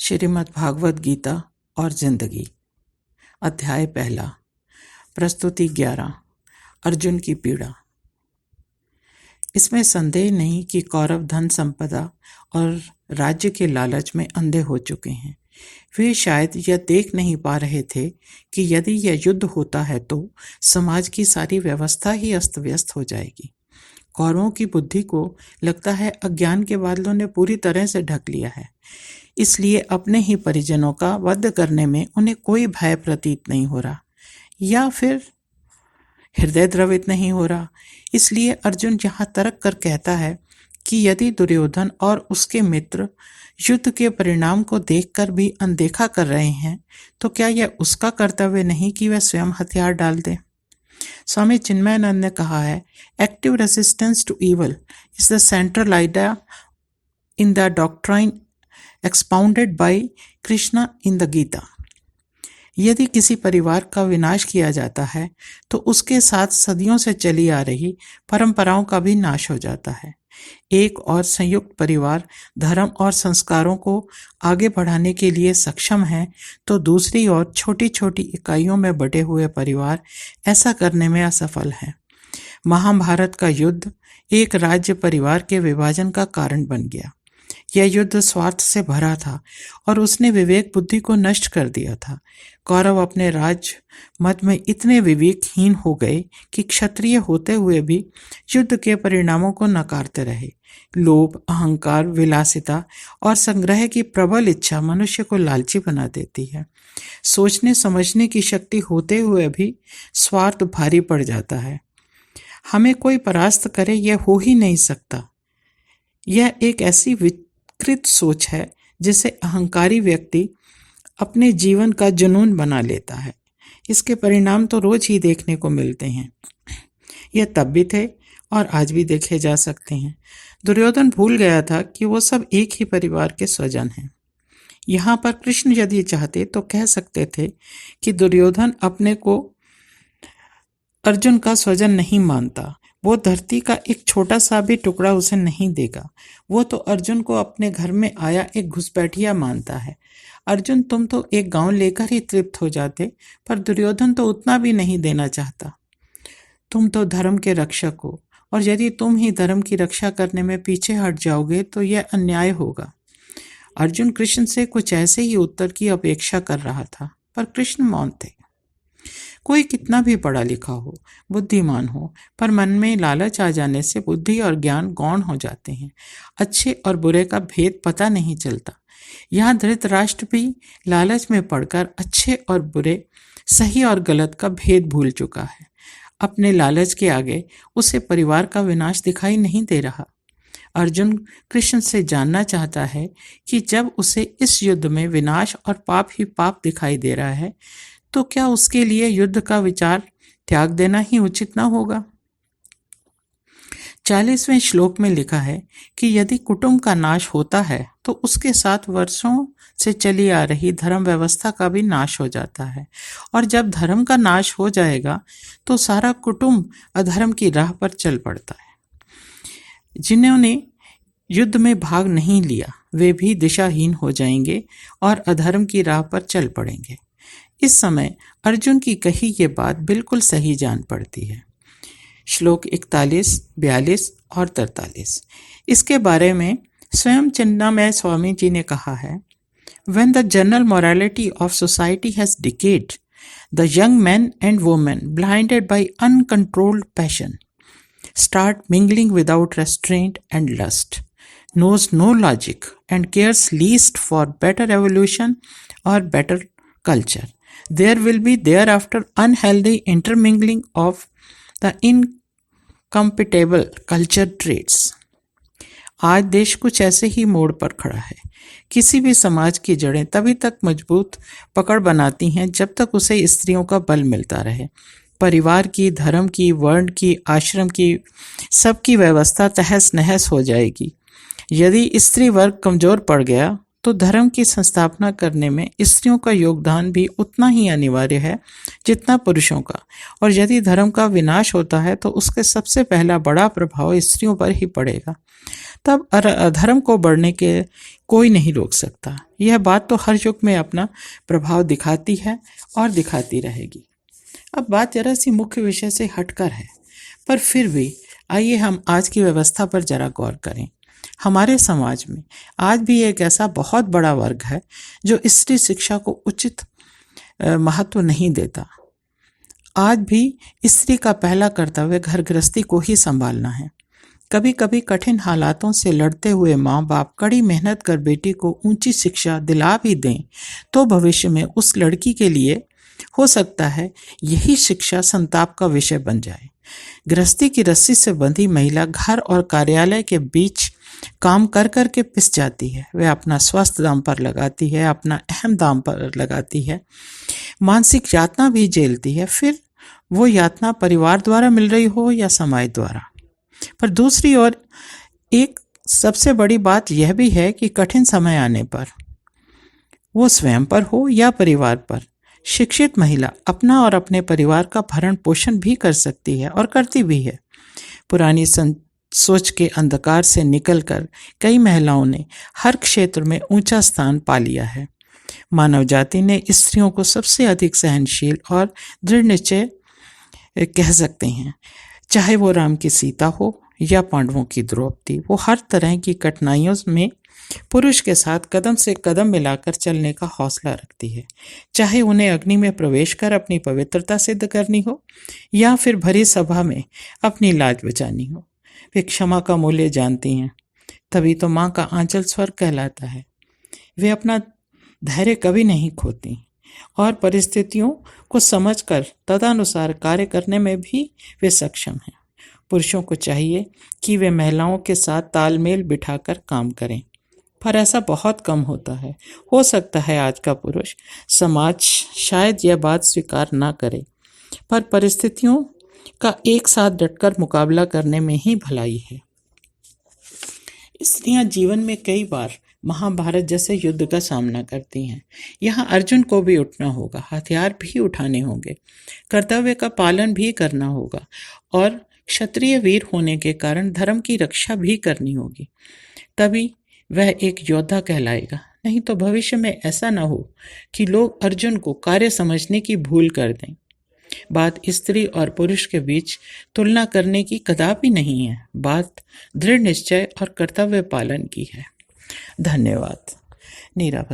श्रीमद् भागवत गीता और जिंदगी। अध्याय पहला। प्रस्तुति 11। अर्जुन की पीड़ा। इसमें संदेह नहीं कि कौरव धन संपदा और राज्य के लालच में अंधे हो चुके हैं। वे शायद यह देख नहीं पा रहे थे कि यदि यह युद्ध होता है तो समाज की सारी व्यवस्था ही अस्त व्यस्त हो जाएगी। कौरवों की बुद्धि को लगता है अज्ञान के बादलों ने पूरी तरह से ढक लिया है, इसलिए अपने ही परिजनों का वध करने में उन्हें कोई भय प्रतीत नहीं हो रहा या फिर हृदय द्रवित नहीं हो रहा। इसलिए अर्जुन यहाँ तर्क कर कहता है कि यदि दुर्योधन और उसके मित्र युद्ध के परिणाम को देखकर भी अनदेखा कर रहे हैं तो क्या यह उसका कर्तव्य नहीं कि वह स्वयं हथियार डाल दे। स्वामी चिन्मयानंद ने कहा है, active resistance to evil is the central idea in the doctrine expounded by Krishna in the Gita. यदि किसी परिवार का विनाश किया जाता है तो उसके साथ सदियों से चली आ रही परंपराओं का भी नाश हो जाता है। एक और संयुक्त परिवार धर्म और संस्कारों को आगे बढ़ाने के लिए सक्षम है तो दूसरी ओर छोटी छोटी इकाइयों में बटे हुए परिवार ऐसा करने में असफल हैं। महाभारत का युद्ध एक राज्य परिवार के विभाजन का कारण बन गया। यह युद्ध स्वार्थ से भरा था और उसने विवेक बुद्धि को नष्ट कर दिया था। कौरव अपने राज मत में इतने विवेकहीन हो गए कि क्षत्रिय होते हुए भी युद्ध के परिणामों को नकारते रहे। लोभ, अहंकार, विलासिता और संग्रह की प्रबल इच्छा मनुष्य को लालची बना देती है। सोचने समझने की शक्ति होते हुए भी स्वार्थ भारी पड़ जाता है। हमें कोई परास्त करे यह हो ही नहीं सकता। यह एक ऐसी विकृत सोच है जिसे अहंकारी व्यक्ति अपने जीवन का जुनून बना लेता है। इसके परिणाम तो रोज ही देखने को मिलते हैं। यह तब भी थे और आज भी देखे जा सकते हैं। दुर्योधन भूल गया था कि वो सब एक ही परिवार के स्वजन हैं। यहाँ पर कृष्ण यदि चाहते तो कह सकते थे कि दुर्योधन अपने को अर्जुन का स्वजन नहीं मानता, वो धरती का एक छोटा सा भी टुकड़ा उसे नहीं देगा। वो तो अर्जुन को अपने घर में आया एक घुसपैठिया मानता है। अर्जुन, तुम तो एक गांव लेकर ही तृप्त हो जाते, पर दुर्योधन तो उतना भी नहीं देना चाहता। तुम तो धर्म के रक्षक हो और यदि तुम ही धर्म की रक्षा करने में पीछे हट जाओगे तो यह अन्याय होगा। अर्जुन कृष्ण से कुछ ऐसे ही उत्तर की अपेक्षा कर रहा था, पर कृष्ण मौन थे। कोई कितना भी पढ़ा लिखा हो, बुद्धिमान हो, पर मन में लालच आ जाने से बुद्धि और ज्ञान गौण हो जाते हैं। अच्छे और बुरे का भेद पता नहीं चलता। यहाँ धृतराष्ट्र भी लालच में पड़कर अच्छे और बुरे, सही और गलत का भेद भूल चुका है। अपने लालच के आगे उसे परिवार का विनाश दिखाई नहीं दे रहा। अर्जुन कृष्ण से जानना चाहता है कि जब उसे इस युद्ध में विनाश और पाप ही पाप दिखाई दे रहा है तो क्या उसके लिए युद्ध का विचार त्याग देना ही उचित न होगा। 40वें श्लोक में लिखा है कि यदि कुटुंब का नाश होता है तो उसके साथ वर्षों से चली आ रही धर्म व्यवस्था का भी नाश हो जाता है, और जब धर्म का नाश हो जाएगा तो सारा कुटुंब अधर्म की राह पर चल पड़ता है। जिन्होंने युद्ध में भाग नहीं लिया वे भी दिशाहीन हो जाएंगे और अधर्म की राह पर चल पड़ेंगे। इस समय अर्जुन की कही ये बात बिल्कुल सही जान पड़ती है। श्लोक 41, 42 और 43। इसके बारे में स्वयं चिन्मय स्वामी जी ने कहा है, When the general morality of society has decayed, the young men and women, blinded by uncontrolled passion, start mingling without restraint and lust, knows no logic and cares least for better evolution or better culture. There will be thereafter unhealthy intermingling of the incompatible culture traits. आज देश कुछ ऐसे ही मोड़ पर खड़ा है। किसी भी समाज की जड़ें तभी तक मजबूत पकड़ बनाती हैं जब तक उसे स्त्रियों का बल मिलता रहे। परिवार की, धर्म की, वर्ण की, आश्रम की, सबकी व्यवस्था तहस नहस हो जाएगी। यदि स्त्री वर्ग कमजोर पड़ गया तो धर्म की संस्थापना करने में स्त्रियों का योगदान भी उतना ही अनिवार्य है जितना पुरुषों का, और यदि धर्म का विनाश होता है तो उसके सबसे पहला बड़ा प्रभाव स्त्रियों पर ही पड़ेगा। तब अधर्म को बढ़ने के कोई नहीं रोक सकता। यह बात तो हर युग में अपना प्रभाव दिखाती है और दिखाती रहेगी। अब बात जरा सी मुख्य विषय से हटकर है, पर फिर भी आइए हम आज की व्यवस्था पर जरा गौर करें। हमारे समाज में आज भी एक ऐसा बहुत बड़ा वर्ग है जो स्त्री शिक्षा को उचित महत्व नहीं देता। आज भी स्त्री का पहला कर्तव्य घर गृहस्थी को ही संभालना है। कभी कभी कठिन हालातों से लड़ते हुए माँ बाप कड़ी मेहनत कर बेटी को ऊंची शिक्षा दिला भी दें तो भविष्य में उस लड़की के लिए हो सकता है यही शिक्षा संताप का विषय बन जाए। गृहस्थी की रस्सी से बंधी महिला घर और कार्यालय के बीच काम कर कर के पिस जाती है। वह अपना स्वास्थ्य दांव पर लगाती है, अपना अहम दांव पर लगाती है, मानसिक यातना भी झेलती है, फिर वो यातना परिवार द्वारा मिल रही हो या समाज द्वारा। पर दूसरी ओर एक सबसे बड़ी बात यह भी है कि कठिन समय आने पर वो स्वयं पर हो या परिवार पर, शिक्षित महिला अपना और अपने परिवार का भरण पोषण भी कर सकती है और करती भी है। पुरानी सोच के अंधकार से निकलकर कई महिलाओं ने हर क्षेत्र में ऊंचा स्थान पा लिया है। मानव जाति ने स्त्रियों को सबसे अधिक सहनशील और दृढ़ निश्चय कह सकते हैं। चाहे वो राम की सीता हो या पांडवों की द्रौपदी, वो हर तरह की कठिनाइयों में पुरुष के साथ कदम से कदम मिलाकर चलने का हौसला रखती है। चाहे उन्हें अग्नि में प्रवेश कर अपनी पवित्रता सिद्ध करनी हो या फिर भरी सभा में अपनी लाज बचानी हो, वे क्षमा का मूल्य जानती हैं। तभी तो माँ का आंचल स्वर्ग कहलाता है। वे अपना धैर्य कभी नहीं खोती और परिस्थितियों को समझकर तदनुसार कार्य करने में भी वे सक्षम हैं। पुरुषों को चाहिए कि वे महिलाओं के साथ तालमेल बिठाकर काम करें, पर ऐसा बहुत कम होता है। हो सकता है आज का पुरुष समाज शायद यह बात स्वीकार ना करे, पर परिस्थितियों का एक साथ डटकर मुकाबला करने में ही भलाई है। स्त्रियां जीवन में कई बार महाभारत जैसे युद्ध का सामना करती हैं। यहाँ अर्जुन को भी उठना होगा, हथियार भी उठाने होंगे, कर्तव्य का पालन भी करना होगा और क्षत्रिय वीर होने के कारण धर्म की रक्षा भी करनी होगी। तभी वह एक योद्धा कहलाएगा। नहीं तो भविष्य में ऐसा न हो कि लोग अर्जुन को कार्य समझने की भूल कर दें। बात स्त्री और पुरुष के बीच तुलना करने की कदापि नहीं है, बात दृढ़ निश्चय और कर्तव्य पालन की है। धन्यवाद। नीरा।